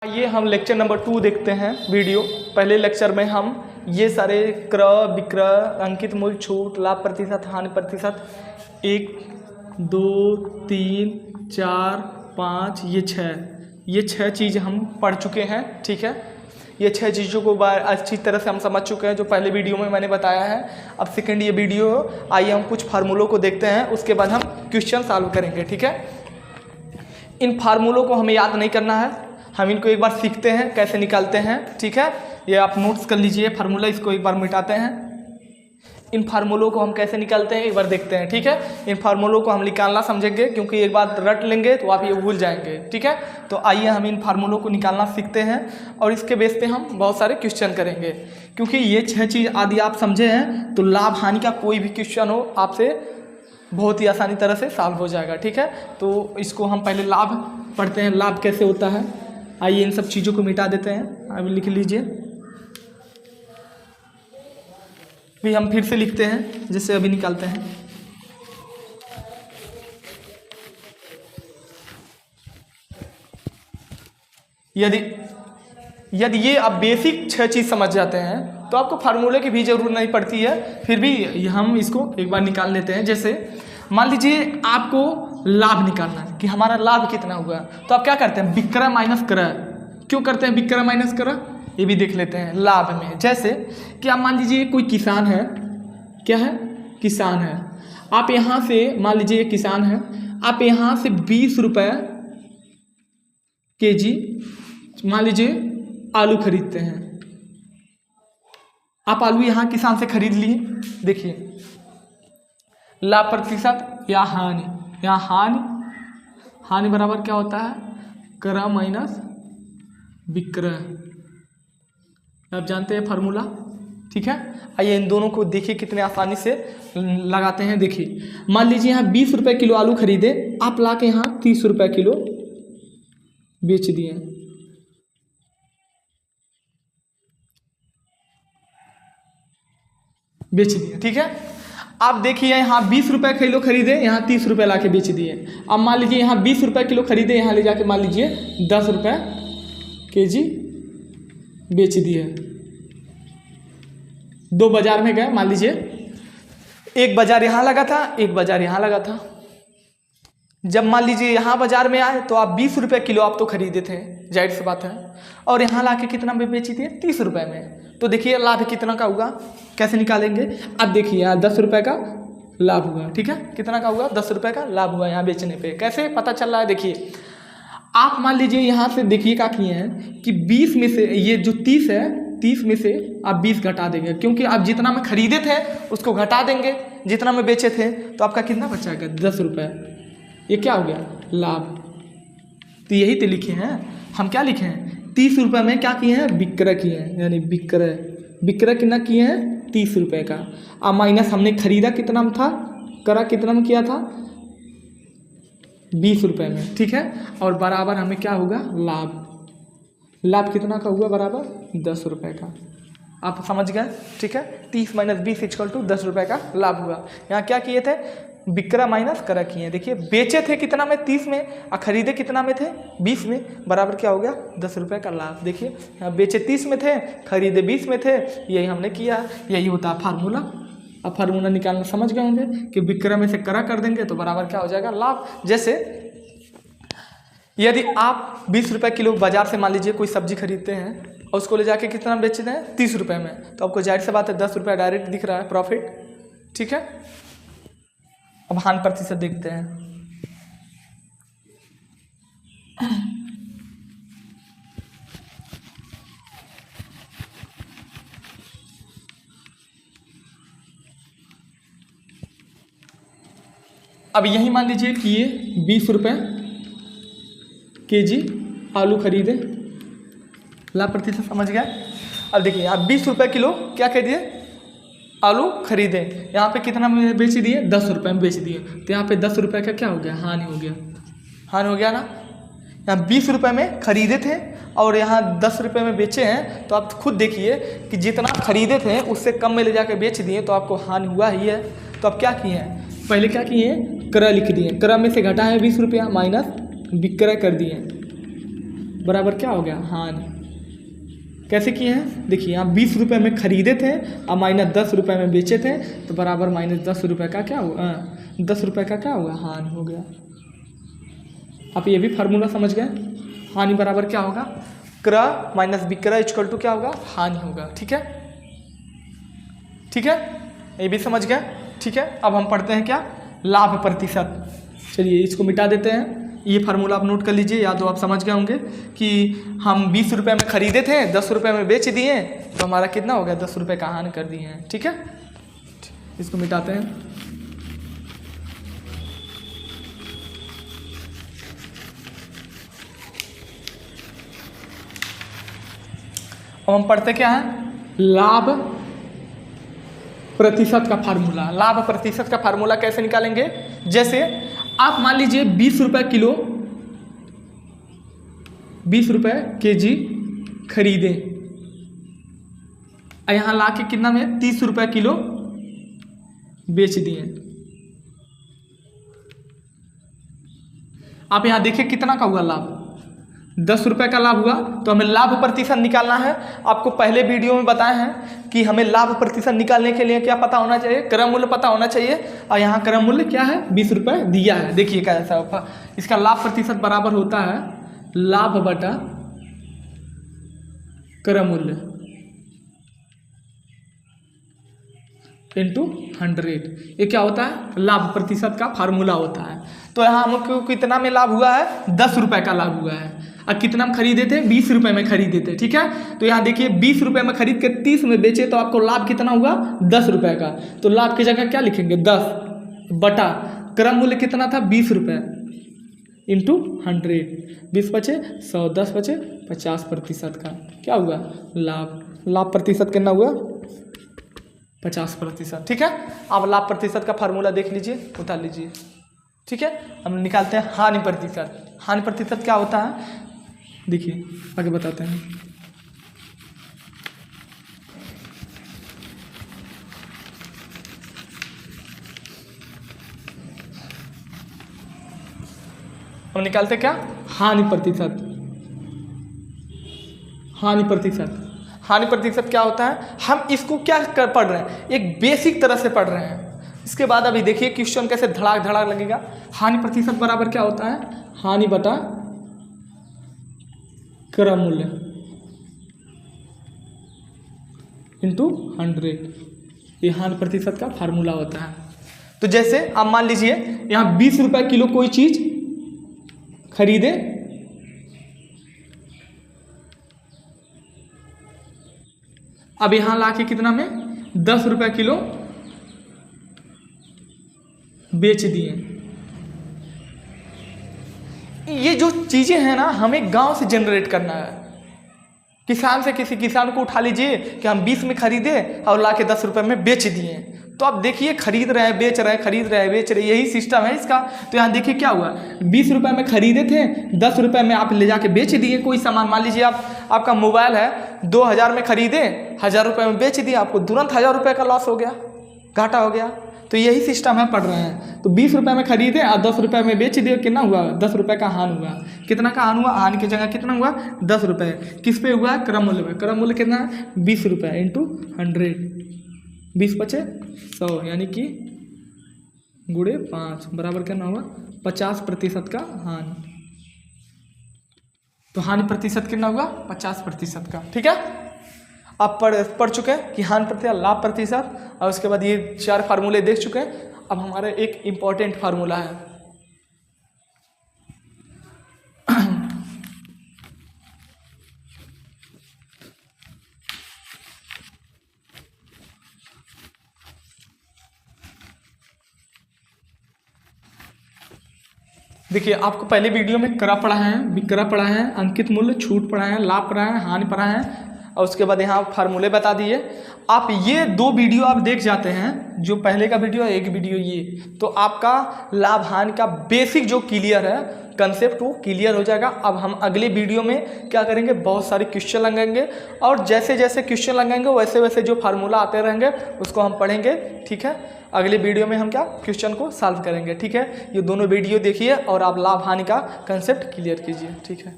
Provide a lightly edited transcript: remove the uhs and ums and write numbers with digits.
आइए हम lecture number 2 देखते हैं वीडियो। पहले लेक्चर में हम ये सारे क्रय विक्रय, अंकित मूल्य, छूट, लाभ प्रतिशत, हानि प्रतिशत 1 2 3 4 5 ये छः चीज़ हम पढ़ चुके हैं। ठीक है, ये 6 चीज़ों को अच्छी तरह से हम समझ चुके हैं जो पहले वीडियो में मैंने बताया है। अब सेकेंड ये वीडियो, आइए हम कुछ फार्मूलों को देखते हैं, उसके बाद हम क्वेश्चन सॉल्व करेंगे। ठीक है, इन फार्मूलों को हमें याद नहीं करना है, हम इनको एक बार सीखते हैं कैसे निकालते हैं। ठीक है, ये आप नोट्स कर लीजिए फार्मूला, इसको एक बार मिटाते हैं। इन फार्मूलों को हम कैसे निकालते हैं एक बार देखते हैं। ठीक है, इन फार्मूलों को हम निकालना समझेंगे, क्योंकि एक बार रट लेंगे तो आप ये भूल जाएंगे। ठीक है, तो आइए हम इन फार्मूलों को निकालना सीखते हैं और इसके बेस पे हम बहुत सारे क्वेश्चन करेंगे। क्योंकि ये 6 चीज़ आदि आप समझे हैं तो लाभ हानि का कोई भी क्वेश्चन हो आपसे बहुत ही आसानी तरह से सॉल्व हो जाएगा। ठीक है, तो इसको हम पहले लाभ पढ़ते हैं, लाभ कैसे होता है। आइए इन सब चीज़ों को मिटा देते हैं, अभी लिख लीजिए। भी हम फिर से लिखते हैं जिससे अभी निकालते हैं। यदि ये आप बेसिक 6 चीज़ समझ जाते हैं तो आपको फार्मूले की भी जरूरत नहीं पड़ती है, फिर भी हम इसको एक बार निकाल लेते हैं। जैसे मान लीजिए आपको लाभ निकालना है कि हमारा लाभ कितना हुआ, तो आप क्या करते हैं, विक्रय माइनस क्रय। क्यों करते हैं विक्रय माइनस क्रय, ये भी देख लेते हैं लाभ में। जैसे कि आप मान लीजिए कोई किसान है, क्या है, किसान है। आप यहाँ से मान लीजिए किसान है, आप यहाँ से 20 रुपये केजी मान लीजिए आलू खरीदते हैं। आप आलू यहाँ किसान से खरीद लिए। देखिए लाभ प्रतिशत या हानि, यहाँ हानि बराबर क्या होता है, क्रय माइनस विक्रय। आप जानते हैं फार्मूला। ठीक है, आइए इन दोनों को देखिए कितने आसानी से लगाते हैं। देखिए मान लीजिए यहाँ 20 रुपये किलो आलू खरीदे, आप ला के यहाँ 30 रुपये किलो बेच दिए। ठीक है, आप देखिए यहाँ 20 रुपये किलो खरीदे, यहाँ 30 रुपये ला के बेच दिए। अब मान लीजिए यहाँ 20 रुपये किलो खरीदे, यहाँ ले जाके मान लीजिए 10 रुपये केजी बेच दिए। 2 बाजार में गए, मान लीजिए एक बाजार यहाँ लगा था, एक बाजार यहाँ लगा था। जब मान लीजिए यहाँ बाजार में आए तो आप 20 रुपये किलो आप तो खरीदे थे, जाहिर सी बात है, और यहाँ लाके कितना में बेची थी, 30 रुपये में। तो देखिए लाभ कितना का हुआ, कैसे निकालेंगे। अब देखिए यहाँ 10 रुपये का लाभ हुआ। ठीक है, कितना का हुआ, 10 रुपये का लाभ हुआ यहाँ बेचने पे। कैसे पता चल रहा है, देखिए आप मान लीजिए यहाँ से देखिए क्या किए हैं कि 20 में से ये जो 30 है, 30 में से आप 20 घटा देंगे, क्योंकि आप जितना में खरीदे थे उसको घटा देंगे जितना में बेचे थे, तो आपका कितना बचाएगा, 10 रुपये। ये क्या हो गया, लाभ। तो यही तो लिखे हैं हम, क्या लिखे हैं, 30 रुपये में क्या किए हैं, विक्रय किए हैं, यानी विक्रय कितना किए हैं, 30 रुपये का। अब माइनस हमने खरीदा कितना में था, करा कितना में किया था, 20 रुपये में। ठीक है, और बराबर हमें क्या होगा, लाभ कितना का हुआ, बराबर 10 रुपये का। आप समझ गए। ठीक है, 30 - 20 = 10 रुपये का लाभ हुआ। यहाँ क्या किए थे, विक्रय माइनस क्रय किए। देखिए बेचे थे कितना में, 30 में, और खरीदे कितना में थे, 20 में, बराबर क्या हो गया, 10 रुपये का लाभ। देखिए यहाँ बेचे 30 में थे, खरीदे 20 में थे, यही हमने किया। यही होता है फार्मूला। अब फार्मूला निकालना समझ गए होंगे कि विक्रय में से क्रय कर देंगे तो बराबर क्या हो जाएगा, लाभ। जैसे यदि आप 20 रुपये किलो बाजार से मान लीजिए कोई सब्जी खरीदते हैं और उसको ले जाके कितना बेचते हैं, 30 रुपये में, तो आपको जाहिर सी बात है 10 रुपये डायरेक्ट दिख रहा है प्रॉफिट। ठीक है, अब हानि प्रतिशत देखते हैं। अब यही मान लीजिए कि ये 20 रुपये केजी आलू खरीदे, लाभ प्रतिशत समझ गया। अब देखिए आप 20 रुपये किलो क्या कह दिए, आलू खरीदे, यहाँ पे कितना में बेच दिए, 10 रुपये में बेच दिए। तो यहाँ पे 10 रुपये का क्या हो गया, हानि हो गया ना। यहाँ 20 रुपये में खरीदे थे और यहाँ 10 रुपये में बेचे हैं, तो आप खुद देखिए कि जितना खरीदे थे उससे कम में ले जाकर बेच दिए, तो आपको हानि हुआ ही है। तो आप क्या किए हैं, पहले क्या किए, क्रय लिख दिए, क्रय में से घटा है 20 रुपया माइनस विक्रय कर दिए। बराबर क्या हो गया हानि। कैसे किए हैं देखिए, यहाँ 20 रुपये में खरीदे थे और माइनस 10 रुपये में बेचे थे, तो बराबर माइनस 10 रुपये का क्या हुआ 10 रुपये का क्या हुआ हानि हो गया। आप ये भी फार्मूला समझ गए। हानि बराबर क्या होगा, क्रय माइनस विक्रय इक्वल टू क्या होगा हानि होगा। ठीक है, ठीक है, ये भी समझ गए। ठीक है, अब हम पढ़ते हैं क्या, लाभ प्रतिशत। चलिए इसको मिटा देते हैं। ये फार्मूला आप नोट कर लीजिए, या तो आप समझ गए होंगे कि हम 20 रुपये में खरीदे थे, 10 रुपये में बेच दिए, तो हमारा कितना हो गया 10 रुपये का हानि कर दिए हैं। ठीक है, इसको मिटाते हैं। अब हम पढ़ते क्या है, लाभ प्रतिशत का फार्मूला। लाभ प्रतिशत का फार्मूला कैसे निकालेंगे, जैसे आप मान लीजिए 20 रुपये किलो 20 रुपये केजी खरीदे, और यहाँ ला के कितना में 30 रुपये किलो बेच दिए। आप यहाँ देखिए कितना का हुआ लाभ, 10 रुपये का लाभ हुआ। तो हमें लाभ प्रतिशत निकालना है। आपको पहले वीडियो में बताए हैं कि हमें लाभ प्रतिशत निकालने के लिए क्या पता होना चाहिए, क्रय मूल्य पता होना चाहिए। और यहाँ क्रय मूल्य क्या है 20 रुपये दिया है। देखिए कैसा इसका लाभ प्रतिशत बराबर होता है लाभ बटा क्रय मूल्य इंटू 100। ये क्या होता है, लाभ प्रतिशत का फार्मूला होता है। तो यहाँ हमको कितना में लाभ हुआ है, 10 रुपये का लाभ हुआ है। और कितना में खरीदे थे, 20 रुपये में खरीदे थे। ठीक है, तो यहाँ देखिए 20 रुपये में खरीद के 30 में बेचे, तो आपको लाभ कितना हुआ 10 रुपये का। तो लाभ की जगह क्या लिखेंगे 10 बटा क्रय मूल्य कितना था 20 रुपये इंटू 100। 20 बचे 100, 10 बचे 50% का क्या हुआ लाभ। लाभ प्रतिशत कितना हुआ 50%। ठीक है, अब लाभ प्रतिशत का फार्मूला देख लीजिए, उतार लीजिए। ठीक है, हम निकालते हैं हानि प्रतिशत। हानि प्रतिशत क्या होता है देखिए, आगे बताते हैं। हम निकालते क्या, हानि प्रतिशत। हानि प्रतिशत, हानि प्रतिशत क्या होता है, हम इसको क्या पढ़ रहे हैं, एक बेसिक तरह से पढ़ रहे हैं। इसके बाद अभी देखिए क्वेश्चन कैसे धड़ाक धड़ाक लगेगा। हानि प्रतिशत बराबर क्या होता है, हानि बटा क्रय मूल्य इंटू 100। ये हानि प्रतिशत का फार्मूला होता है। तो जैसे आप मान लीजिए यहाँ 20 रुपये किलो कोई चीज खरीदे, अब यहाँ लाके कितना में 10 रुपये किलो बेच दिए। ये जो चीजें हैं ना, हमें गांव से जनरेट करना है। किसान से किसी किसान को उठा लीजिए कि हम 20 में खरीदे और लाके 10 रुपये में बेच दिए। तो आप देखिए खरीद रहे हैं बेच रहे हैं, खरीद रहे हैं बेच रहे हैं, यही सिस्टम है इसका। तो यहाँ देखिए क्या हुआ, 20 रुपये में खरीदे थे, 10 रुपये में आप ले जाके बेच दिए कोई सामान। मान लीजिए आपका मोबाइल है 2000 में खरीदे, 1000 रुपये में बेच दिए, आपको तुरंत 1000 रुपये का लॉस हो गया, घाटा हो गया। तो यही सिस्टम है, पढ़ रहे हैं। तो 20 रुपये में खरीदे और 10 रुपये में बेच दिए, कितना हुआ 10 रुपये का हानि हुआ। कितना का हानि हुआ, हानि की जगह कितना हुआ 10 रुपये। किस पे हुआ, क्रय मूल्य पे। क्रय मूल्य कितना है 20 रुपये इंटू 100। 20 बचे 100, यानी कि गुणे 5 बराबर कितना हुआ 50% का हानि। तो हानि प्रतिशत कितना हुआ 50% का। ठीक है, आप पढ़ चुके हैं कि हानि प्रतिशत, लाभ प्रतिशत, और उसके बाद ये 4 फार्मूले देख चुके हैं। अब हमारा एक इम्पॉर्टेंट फार्मूला है, देखिए आपको पहले वीडियो में क्रय पढ़ा है, विक्रय पढ़ा है, अंकित मूल्य, छूट पढ़ा है, लाभ पढ़ा है, हानि पढ़ा है, और उसके बाद यहाँ फार्मूले बता दिए। आप ये 2 वीडियो आप देख जाते हैं, जो पहले का वीडियो है, एक वीडियो ये, तो आपका लाभ हानि का बेसिक जो क्लियर है कंसेप्ट, वो क्लियर हो जाएगा। अब हम अगले वीडियो में क्या करेंगे, बहुत सारे क्वेश्चन लगाएंगे, और जैसे जैसे क्वेश्चन लगाएंगे वैसे वैसे जो फार्मूला आते रहेंगे उसको हम पढ़ेंगे। ठीक है, अगले वीडियो में हम क्या क्वेश्चन को सॉल्व करेंगे। ठीक है, ये दोनों वीडियो देखिए और आप लाभ हानि का कंसेप्ट क्लियर कीजिए। ठीक है।